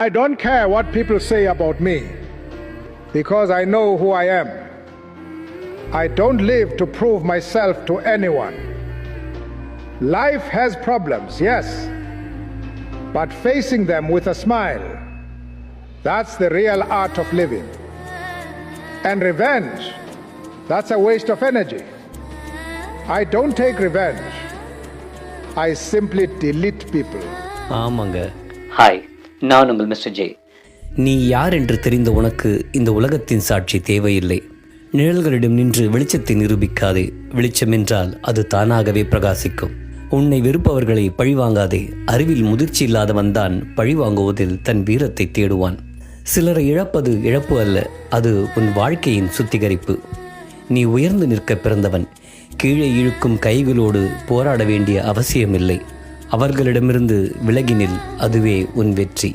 I don't care what people say about me because I know who I am. I don't live to prove myself to anyone. Life has problems, yes, but facing them with a smile, that's the real art of living. And revenge, that's a waste of energy. I don't take revenge. I simply delete people. ஆமாங்க. Hi, நான் உங்கள் mister J. நீ யார் என்று தெரிந்த உனக்கு இந்த உலகத்தின் சாட்சி தேவையில்லை. நிழல்களிடம் நின்று வெளிச்சத்தை நிரூபிக்காதே. வெளிச்சம் என்றால் அது தானாகவே பிரகாசிக்கும். உன்னை வெறுப்பவர்களை பழிவாங்காதே. அறிவில் முதிர்ச்சி இல்லாதவன் தான் பழிவாங்குவதில் தன் வீரத்தை தேடுவான். சிலரை இழப்பது இழப்பு அல்ல, அது உன் வாழ்க்கையின் சுத்திகரிப்பு. நீ உயர்ந்து நிற்க பிறந்தவன். கீழே இழுக்கும் கைகளோடு போராட வேண்டிய அவசியமில்லை. அவர்களிடமிருந்து விலகினில், அதுவே உன் வெற்றி.